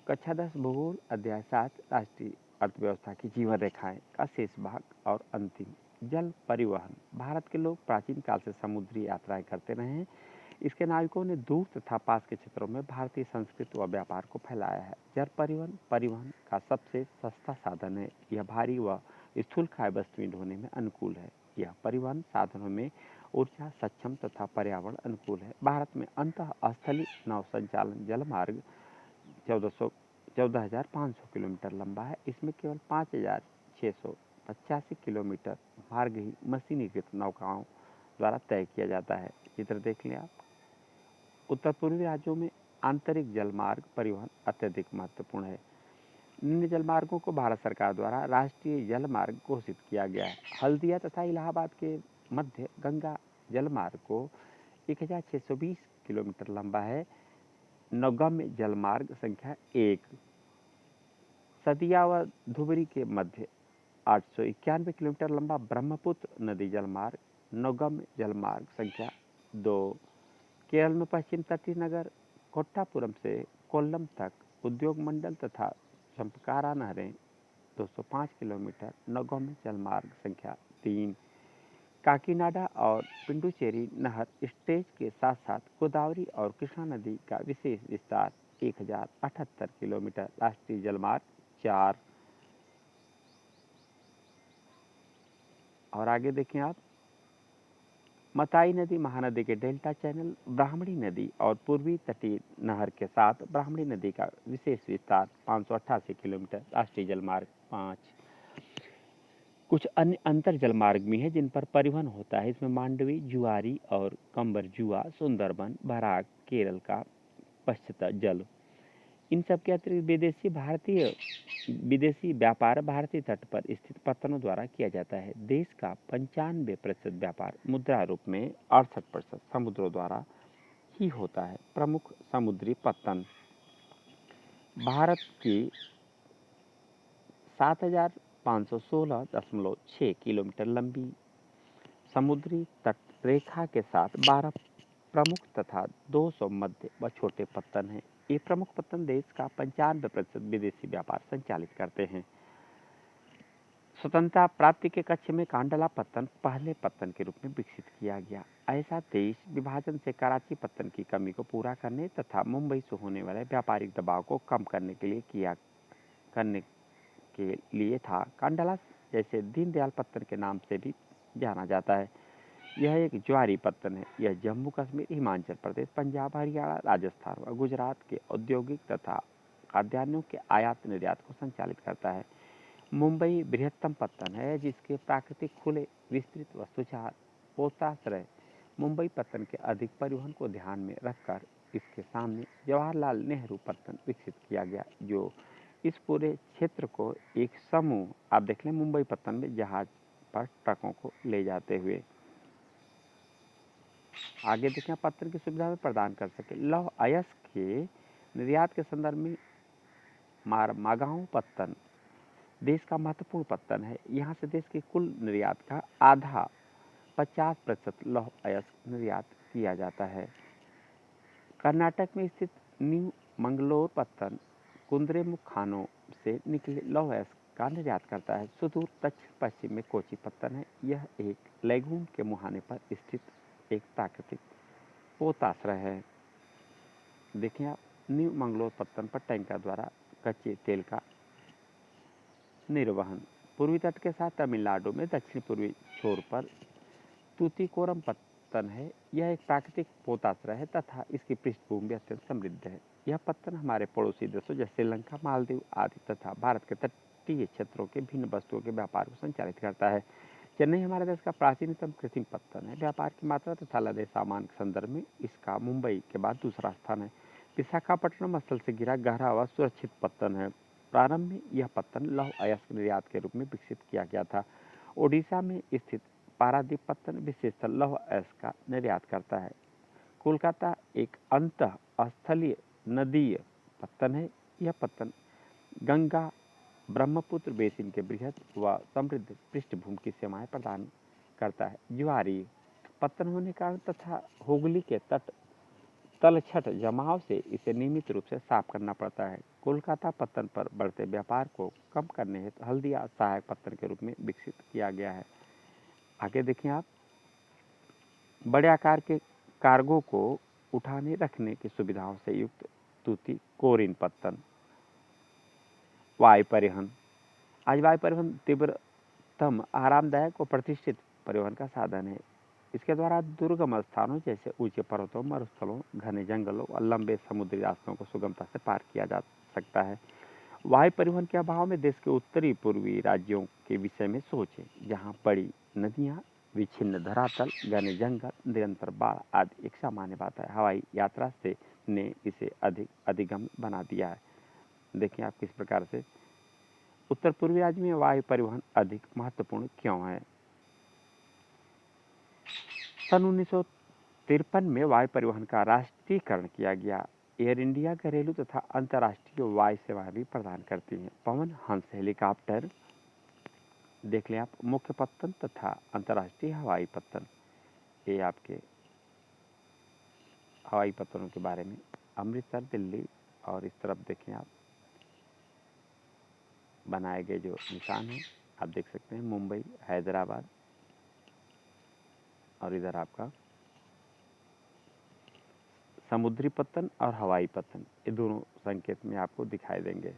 कक्षा 10 भूगोल अध्याय 7 राष्ट्रीय अर्थव्यवस्था की जीवन रेखाएं का शेष भाग और अंतिम जल परिवहन। भारत के लोग प्राचीन काल से समुद्री यात्राएं करते रहे हैं। इसके नाविकों ने दूर तथा पास के क्षेत्रों में भारतीय संस्कृति व व्यापार को फैलाया है। जल परिवहन परिवहन का सबसे सस्ता साधन है। यह भारी व स्थूलकाय वस्तुएं ढोने में अनुकूल है। यह परिवहन साधनों में ऊर्जा सक्षम तथा पर्यावरण अनुकूल है। भारत में अंतः स्थलीय नौ संचालन जल मार्ग 14,500 किलोमीटर लंबा है। इसमें केवल 5,685 किलोमीटर मार्ग ही मशीनीकृत नौकाओं द्वारा तय किया जाता है। चित्र देख लें आप। उत्तर पूर्वी राज्यों में आंतरिक जलमार्ग परिवहन अत्यधिक महत्वपूर्ण है। निम्न जलमार्गों को भारत सरकार द्वारा राष्ट्रीय जलमार्ग घोषित किया गया है। हल्दिया तथा इलाहाबाद के मध्य गंगा जलमार्ग को 1,620 किलोमीटर लंबा है। नौगम्य जलमार्ग संख्या 1। सदिया व धुबरी के मध्य 891 किलोमीटर लंबा ब्रह्मपुत्र नदी जलमार्ग नौगम्य जलमार्ग संख्या 2। केरल में पश्चिम तटीय नगर कोट्टापुरम से कोल्लम तक उद्योग मंडल तथा चंपकारा नहरें 205 किलोमीटर नौगम्य जलमार्ग संख्या 3। काकीनाडा और पुडुचेरी नहर स्टेज के साथ साथ गोदावरी और कृष्णा नदी का विशेष विस्तार 1078 किलोमीटर राष्ट्रीय जलमार्ग 4। और आगे देखें आप। मताई नदी महानदी के डेल्टा चैनल ब्राह्मणी नदी और पूर्वी तटीय नहर के साथ ब्राह्मणी नदी का विशेष विस्तार 588 किलोमीटर राष्ट्रीय जलमार्ग 5। कुछ अन्य अंतर जलमार्ग भी हैं जिन पर परिवहन होता है। इसमें मांडवी जुआरी और कंबर जुआ सुंदरबन बराक केरल का पश्चिम जल। इन सब के अतिरिक्त विदेशी व्यापार भारतीय तट पर स्थित पत्तनों द्वारा किया जाता है। देश का 95% व्यापार मुद्रा रूप में 68% समुद्रों द्वारा ही होता है। प्रमुख समुद्री पत्तन। भारत की 7,516.6 किलोमीटर लंबी समुद्री तट रेखा के साथ 12 प्रमुख तथा 200 मध्य व छोटे पत्तन हैं। ये प्रमुख पत्तन देश का 95% विदेशी व्यापार संचालित करते हैं। स्वतंत्रता प्राप्ति के कक्ष में कांडला पत्तन पहले पत्तन के रूप में विकसित किया गया। ऐसा देश विभाजन से कराची पत्तन की कमी को पूरा करने तथा मुंबई से होने वाले व्यापारिक दबाव को कम करने के लिए था। कांडला जैसे दीनदयाल पत्तन के नाम से भी जाना जाता है। यह एक ज्वारी पत्तन है। यह जम्मू कश्मीर हिमाचल प्रदेश पंजाब हरियाणा राजस्थान व गुजरात के औद्योगिक तथा खाद्यान्नों के आयात निर्यात को संचालित करता है। मुंबई बृहत्तम पत्तन है जिसके प्राकृतिक खुले विस्तृत वस्तुचार पोताश्रय मुंबई पत्तन के अधिक परिवहन को ध्यान में रखकर इसके सामने जवाहरलाल नेहरू पत्तन विकसित किया गया, जो इस पूरे क्षेत्र को एक समूह आप देख लें मुंबई पत्तन में जहाज पर ट्रकों को ले जाते हुए आगे देखें पत्तन की सुविधा में प्रदान कर सके। लौह अयस्क के निर्यात के संदर्भ में मागाओं पत्तन देश का महत्वपूर्ण पत्तन है। यहाँ से देश के कुल निर्यात का आधा 50% लौह अयस्क निर्यात किया जाता है। कर्नाटक में स्थित न्यू मंगलोर पत्तन कुंद्रेमुख खानों से निकले लौह अयस्क का निर्यात करता है। सुदूर दक्षिण पश्चिम में कोची पत्तन है। यह एक लैगून के मुहाने पर स्थित एक प्राकृतिक पोताश्रय है। देखिए आप न्यू मंगलोर पत्तन पर टैंकर द्वारा कच्चे तेल का निर्वहन। पूर्वी तट के साथ तमिलनाडु में दक्षिण पूर्वी छोर पर तूतीकोरम पत्तन है। यह एक प्राकृतिक पोताश्रय है तथा इसकी पृष्ठभूमि भी अत्यंत समृद्ध है। यह पत्तन हमारे पड़ोसी देशों जैसे श्रीलंका मालदीव आदि तथा भारत के तटीय क्षेत्रों के भिन्न वस्तुओं के व्यापार को संचालित करता है। चेन्नई हमारे देश का प्राचीनतम कृत्रिम पत्तन है। व्यापार की मात्रा तथा लदे सामान के संदर्भ में इसका मुंबई के बाद दूसरा स्थान है। विशाखापट्टनम स्थल से घिरा गहरा व सुरक्षित पत्तन है। प्रारंभ में यह पत्तन लौह अयस्क निर्यात के रूप में विकसित किया गया था। ओडिशा में स्थित पारादीप पत्तन विशेषतः लौह अयस्क का निर्यात करता है। कोलकाता एक अंतः स्थलीय नदीय पत्तन है। यह पत्तन गंगा ब्रह्मपुत्र बेसिन के बृहद व समृद्ध पृष्ठभूमि की सेवाएं प्रदान करता है। ज्वारी पत्तन होने के कारण तथा हुगली के तलछट जमाव से इसे नियमित रूप से साफ करना पड़ता है। कोलकाता पत्तन पर बढ़ते व्यापार को कम करने हेतु हल्दिया सहायक पत्तन के रूप में विकसित किया गया है। आगे देखें आप, बड़े आकार के कार्गो को उठाने रखने की सुविधाओं से युक्त तूती कोरिन पत्तन। वायु परिवहन। आज वायु परिवहन तीव्रतम, आरामदायक और प्रतिष्ठित परिवहन का साधन है। इसके द्वारा दुर्गम स्थानों जैसे ऊंचे पर्वतों, मरुस्थलों, घने जंगलों और लंबे समुद्री रास्तों को सुगमता से पार किया जा सकता है। वायु परिवहन के अभाव में देश के उत्तरी पूर्वी राज्यों के विषय में सोचें, जहां बड़ी नदियां, विच्छिन्न धरातल, घने जंगल, निरंतर बाढ़ आदि एक सामान्य बात है। हवाई यात्रा से ने इसे अधिक अधिगम बना दिया है। देखिए आप किस प्रकार से उत्तर पूर्वी राज्य में वायु परिवहन अधिक महत्वपूर्ण क्यों है। सन 1953 में वायु परिवहन का राष्ट्रीयकरण किया गया। एयर इंडिया घरेलू तथा अंतर्राष्ट्रीय वायु सेवाएं भी प्रदान करती है। पवन हंस हेलीकॉप्टर देख लें आप, मुख्य पत्तन तथा अंतर्राष्ट्रीय हवाई पत्तन, ये आपके हवाई पत्तनों के बारे में। अमृतसर, दिल्ली और इस तरफ देखें आप, बनाए गए जो निशान हैं आप देख सकते हैं, मुंबई, हैदराबाद और इधर आपका समुद्री पत्तन और हवाई पत्तन, ये दोनों संकेत में आपको दिखाई देंगे।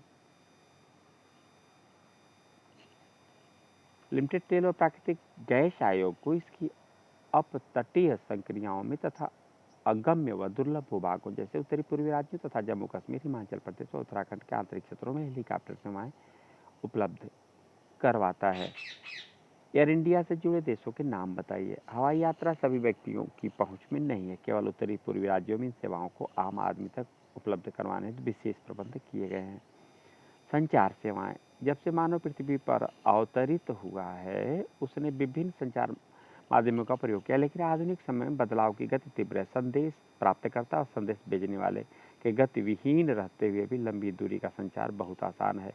लिमिटेड तेल और प्राकृतिक गैस आयोग को इसकी अपतटीय संक्रियाओं में तथा अगम्य व दुर्लभ भूभागों जैसे उत्तरी पूर्वी राज्यों तथा जम्मू कश्मीर, हिमाचल प्रदेश और उत्तराखंड के आंतरिक क्षेत्रों में हेलीकॉप्टर सेवाएं उपलब्ध करवाता है। एयर इंडिया से जुड़े देशों के नाम बताइए। हवाई यात्रा सभी व्यक्तियों की पहुंच में नहीं है, केवल उत्तरी पूर्वी राज्यों में इन सेवाओं को आम आदमी तक उपलब्ध करवाने विशेष प्रबंध किए गए हैं। संचार सेवाएं। जब से मानव पृथ्वी पर अवतरित हुआ है, उसने विभिन्न संचार माध्यमों का प्रयोग किया, लेकिन आधुनिक समय में बदलाव की गति तीव्र है। संदेश प्राप्तकर्ता और संदेश भेजने वाले के गति विहीन रहते हुए भी लंबी दूरी का संचार बहुत आसान है।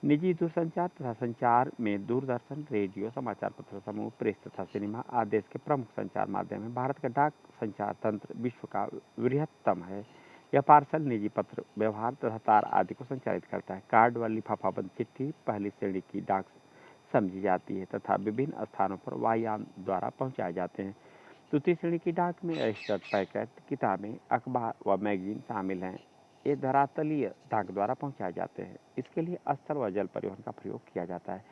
निजी दूरसंचार तथा संचार में दूरदर्शन, रेडियो, समाचार पत्र समूह, प्रेस तथा सिनेमा आदि देश के प्रमुख संचार माध्यम हैं। भारत का डाक संचार तंत्र विश्व का वृहत्तम है। यह पार्सल, निजी पत्र व्यवहार तथा तार आदि को संचालित करता है। कार्ड व लिफाफाबंद चिट्ठी पहली श्रेणी की डाक समझी जाती है तथा विभिन्न स्थानों पर वायुयान द्वारा पहुंचाए जाते हैं। द्वितीय श्रेणी की डाक में रजिस्टर्ड पैकेट, किताबें, अखबार व मैगजीन शामिल हैं। ये धरातलीय डाक द्वारा पहुंचाए जाते हैं। इसके लिए स्थल व जल परिवहन का प्रयोग किया जाता है।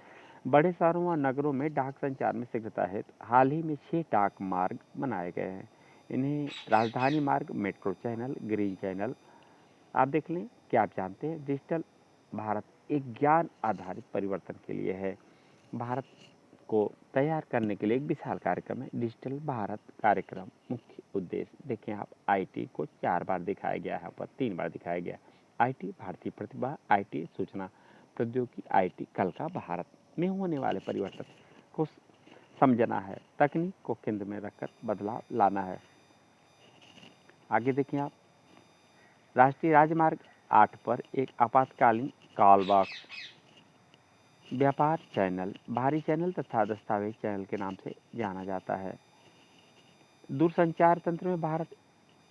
बड़े शहरों व नगरों में डाक संचार में शीघ्रता हेतु हाल ही में 6 डाक मार्ग बनाए गए हैं। इन्हें राजधानी मार्ग, मेट्रो चैनल, ग्रीन चैनल। आप देख लें, क्या आप जानते हैं डिजिटल भारत एक ज्ञान आधारित परिवर्तन के लिए है। भारत को तैयार करने के लिए एक विशाल कार्यक्रम है डिजिटल भारत कार्यक्रम। मुख्य उद्देश्य देखें आप, आईटी को 4 बार दिखाया गया है, यहाँ पर 3 बार दिखाया गया। आईटी भारतीय प्रतिभा, आईटी सूचना प्रौद्योगिकी, आईटी कल का भारत में होने वाले परिवर्तन को समझना है, तकनीक को केंद्र में रखकर बदलाव लाना है। आगे देखें आप, राष्ट्रीय राजमार्ग 8 पर एक आपातकालीन कॉल बॉक्स, व्यापार चैनल, बाहरी चैनल तथा दस्तावेज चैनल के नाम से जाना जाता है। दूरसंचार तंत्र में भारत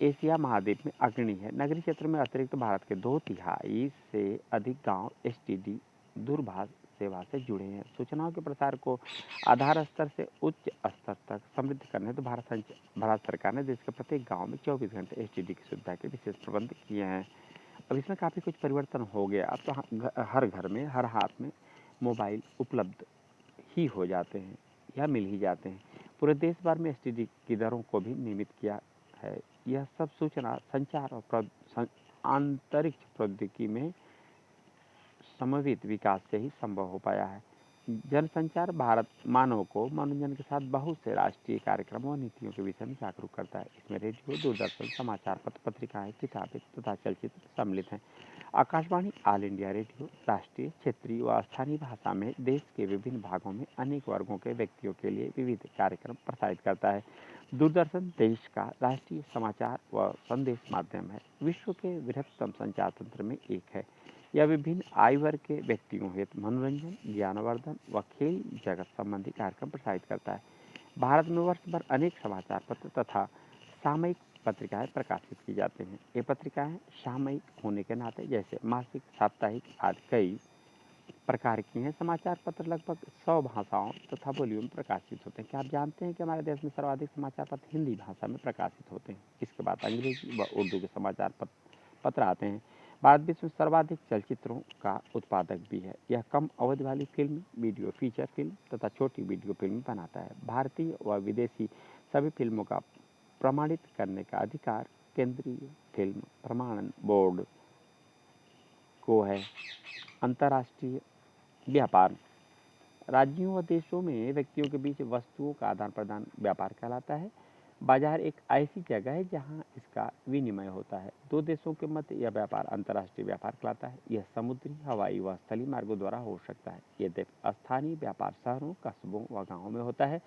एशिया महाद्वीप में अग्रणी है। नगरीय क्षेत्र में अतिरिक्त भारत के 2/3 से अधिक गांव एसटीडी दूरभाष सेवा से जुड़े हैं। सूचनाओं के प्रसार को आधार स्तर से उच्च स्तर तक समृद्ध करने तो भारत सरकार ने देश के प्रत्येक गांव में 24 घंटे एसटीडी की सुविधा के विशेष प्रबंध किए हैं। अब इसमें काफ़ी कुछ परिवर्तन हो गया। अब तो हर घर में, हर हाथ में मोबाइल उपलब्ध ही हो जाते हैं या मिल ही जाते हैं। पूरे देश भर में एसटीडी की दरों को भी नियमित किया है। यह सब सूचना संचार और अंतरिक्ष प्रौद्योगिकी में समन्वित विकास से ही संभव हो पाया है। जनसंचार भारत मानव को मनोरंजन के साथ बहुत से राष्ट्रीय कार्यक्रमों और नीतियों के विषय में जागरूक करता है। इसमें रेडियो, दूरदर्शन, समाचार पत्र, पत्रिकाएं, किताबें तथा चलचित्र सम्मिलित हैं। आकाशवाणी ऑल इंडिया रेडियो राष्ट्रीय, क्षेत्रीय व स्थानीय भाषा में देश के विभिन्न भागों में अनेक वर्गों के व्यक्तियों के लिए विविध कार्यक्रम प्रसारित करता है। दूरदर्शन देश का राष्ट्रीय समाचार व संदेश माध्यम है। विश्व के वृहत्तम संचार तंत्र में एक है। यह विभिन्न आयु वर्ग के व्यक्तियों हेतु मनोरंजन, ज्ञानवर्धन व खेल जगत संबंधी कार्यक्रम प्रसारित करता है। भारत में वर्ष भर अनेक समाचार पत्र तथा सामयिक पत्रिकाएं प्रकाशित की जाती हैं। ये पत्रिकाएं सामयिक होने के नाते जैसे मासिक, साप्ताहिक आदि कई प्रकार की हैं। समाचार पत्र लगभग 100 भाषाओं तथा बोलियों में प्रकाशित होते हैं। क्या आप जानते हैं कि हमारे देश में सर्वाधिक समाचार पत्र हिंदी भाषा में प्रकाशित होते हैं? इसके बाद अंग्रेजी व उर्दू के समाचार पत्र आते हैं। भारत विश्व में सर्वाधिक चलचित्रों का उत्पादक भी है। यह कम अवधि वाली फिल्म, वीडियो फीचर फिल्म तथा छोटी वीडियो फिल्म बनाता है। भारतीय व विदेशी सभी फिल्मों का प्रमाणित करने का अधिकार केंद्रीय फिल्म प्रमाणन बोर्ड को है। अंतर्राष्ट्रीय व्यापार राज्यों व देशों में व्यक्तियों के बीच वस्तुओं का आदान प्रदान व्यापार कहलाता है। बाजार एक ऐसी जगह है जहां इसका विनिमय होता है। दो देशों के मध्य यह व्यापार अंतर्राष्ट्रीय व्यापार कहलाता है। यह समुद्री, हवाई व स्थलीय मार्गों द्वारा हो सकता है। यद्यपि स्थानीय व्यापार शहरों, कस्बों व गांवों में होता है।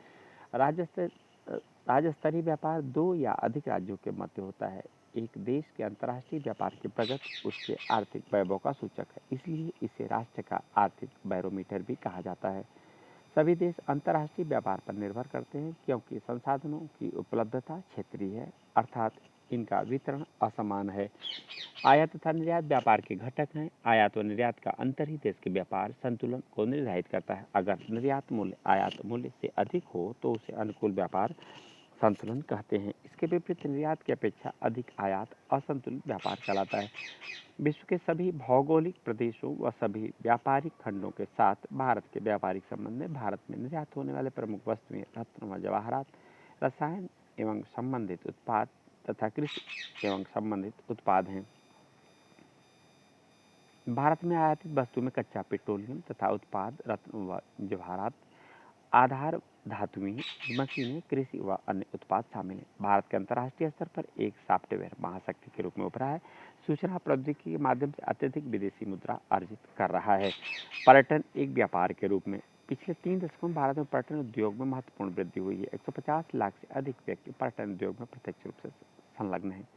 राज्य स्तरीय व्यापार दो या अधिक राज्यों के मध्य होता है। एक देश के अंतर्राष्ट्रीय व्यापार की प्रगति उसके आर्थिक वैभव का सूचक है, इसलिए इसे राष्ट्र का आर्थिक बैरोमीटर भी कहा जाता है। सभी देश अंतर्राष्ट्रीय व्यापार पर निर्भर करते हैं क्योंकि संसाधनों की उपलब्धता क्षेत्रीय है, अर्थात इनका वितरण असमान है। आयात तथा निर्यात व्यापार के घटक हैं। आयात व निर्यात का अंतर ही देश के व्यापार संतुलन को निर्धारित करता है। अगर निर्यात मूल्य आयात मूल्य से अधिक हो तो उसे अनुकूल व्यापार संतुलन कहते हैं। इसके विपरीत निर्यात की अपेक्षा अधिक आयात असंतुलित व्यापार कहलाता है। विश्व के सभी भौगोलिक प्रदेशों व सभी व्यापारिक खंडों के साथ भारत के व्यापारिक संबंध में भारत में निर्यात होने वाले प्रमुख वस्तुएं रत्न व जवाहरात, रसायन एवं संबंधित उत्पाद तथा कृषि एवं संबंधित उत्पाद हैं। भारत में आयातित वस्तु में कच्चा पेट्रोलियम तथा उत्पाद, रत्न व जवाहरात, आधार धातुएं, मशीनें, कृषि व अन्य उत्पाद शामिल हैं। भारत के अंतर्राष्ट्रीय स्तर पर एक सॉफ्टवेयर महाशक्ति के रूप में उभरा है। सूचना प्रौद्योगिकी के माध्यम से अत्यधिक विदेशी मुद्रा अर्जित कर रहा है। पर्यटन एक व्यापार के रूप में पिछले 3 दशकों में भारत में पर्यटन उद्योग में महत्वपूर्ण वृद्धि हुई है। 150 लाख से अधिक व्यक्ति पर्यटन उद्योग में प्रत्यक्ष रूप से संलग्न हैं।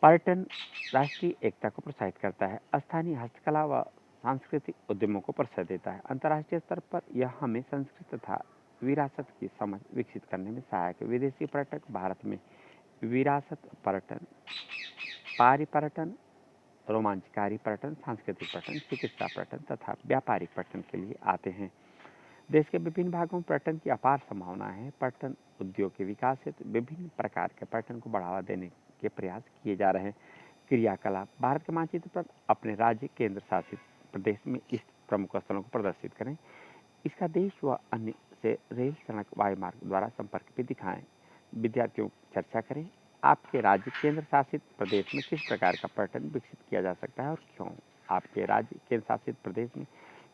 पर्यटन राष्ट्रीय एकता को प्रोत्साहित करता है। स्थानीय हस्तकला व सांस्कृतिक उद्यमों को प्रोत्साहन देता है। अंतर्राष्ट्रीय स्तर पर यह हमें संस्कृति तथा विरासत की समझ विकसित करने में सहायक है। विदेशी पर्यटक भारत में विरासत पर्यटन, पारि पर्यटन, रोमांचकारी पर्यटन, सांस्कृतिक पर्यटन, चिकित्सा पर्यटन तथा व्यापारिक पर्यटन के लिए आते हैं। देश के विभिन्न भागों में पर्यटन की अपार संभावनाएं हैं। पर्यटन उद्योग के विकास हेतु विभिन्न प्रकार के पर्यटन को बढ़ावा देने के प्रयास किए जा रहे हैं। क्रियाकलाप भारत के मानचित्र पर अपने राज्य केंद्र शासित प्रदेश में इस प्रमुख स्थलों को प्रदर्शित करें। इसका देश व अन्य से रेल, सड़क, वायुमार्ग द्वारा संपर्क भी दिखाएं। विद्यार्थियों चर्चा करें। आपके राज्य केंद्र शासित प्रदेश में किस प्रकार का पर्यटन विकसित किया जा सकता है और क्यों? आपके राज्य केंद्र शासित प्रदेश में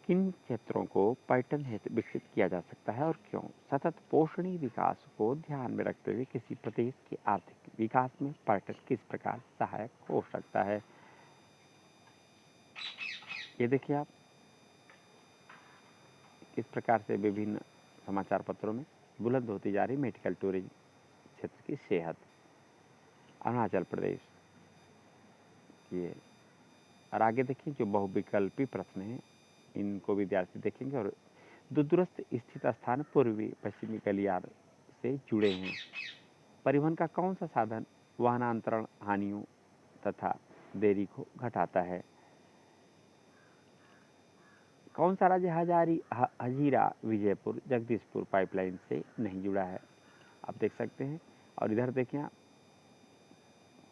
किन क्षेत्रों को पर्यटन हेतु विकसित किया जा सकता है और क्यों? सतत पोषणीय विकास को ध्यान में रखते हुए किसी प्रदेश के आर्थिक विकास में पर्यटन किस प्रकार सहायक हो सकता है? ये देखिए आप किस प्रकार से विभिन्न समाचार पत्रों में बुलंद होती जा रही मेडिकल टूरिज्म क्षेत्र की सेहत। अरुणाचल प्रदेश ये, और आगे देखिए जो बहुविकल्पी प्रश्न हैं इनको विद्यार्थी देखेंगे। और दूरस्थ स्थित स्थान पूर्वी पश्चिमी गलियार से जुड़े हैं। परिवहन का कौन सा साधन वाहनांतरण हानियों तथा देरी को घटाता है? कौन सा राज्य हजीरा विजयपुर जगदीशपुर पाइपलाइन से नहीं जुड़ा है? आप देख सकते हैं। और इधर देखिए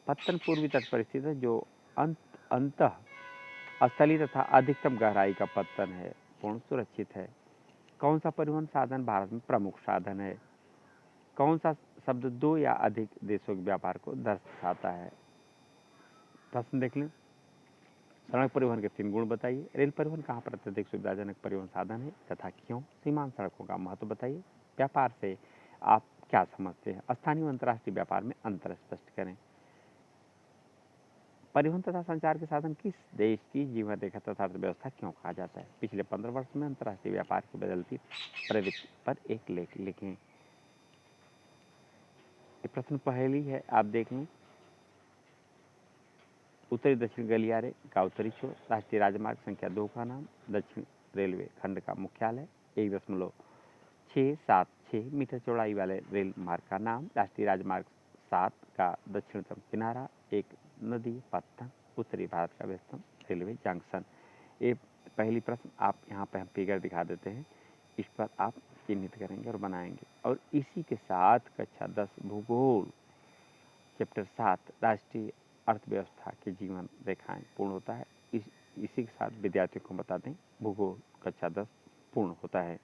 पत्तन पूर्वी तट पर स्थित है जो अंतः स्थलीय तथा अधिकतम गहराई का पत्तन है, पूर्ण सुरक्षित है। कौन सा परिवहन साधन भारत में प्रमुख साधन है? कौन सा शब्द दो या अधिक देशों के व्यापार को दर्शाता है? प्रश्न देख लें। सड़क परिवहन के 3 गुण बताइए। रेल परिवहन कहाँ पर अत्यधिक सुविधाजनक परिवहन साधन है तथा क्यों? सीमांत सड़कों का महत्व बताइए। व्यापार से आप क्या समझते हैं? स्थानीय व अंतर्राष्ट्रीय व्यापार में अंतर स्पष्ट करें। परिवहन तथा संचार के साधन किस देश की जीवन रेखा तथा अर्थव्यवस्था क्यों कहा जाता है? पिछले 15 वर्ष में अंतर्राष्ट्रीय व्यापार की बदलती प्रवृत्ति पर एक लेख लिखें। ये प्रश्न पहली है, आप देख लें। उत्तरी दक्षिण गलियारे का उत्तरी छोर, राष्ट्रीय राजमार्ग संख्या 2 का नाम, दक्षिण रेलवे खंड का मुख्यालय, 1.676 मीटर चौड़ाई वाले रेल मार्ग का नाम, राष्ट्रीय राजमार्ग 7 का दक्षिणतम किनारा, एक नदी पत्थर, उत्तरी भारत का व्यस्तम रेलवे जंक्शन। ये पहली प्रश्न आप यहाँ पे हम फिगर दिखा देते हैं, इस पर आप चिन्हित करेंगे और बनाएंगे। और इसी के साथ कक्षा 10 भूगोल चैप्टर 7 राष्ट्रीय अर्थव्यवस्था के जीवन रेखाएं पूर्ण होता है। इसी के साथ विद्यार्थियों को बता दें भूगोल कक्षा 10 पूर्ण होता है।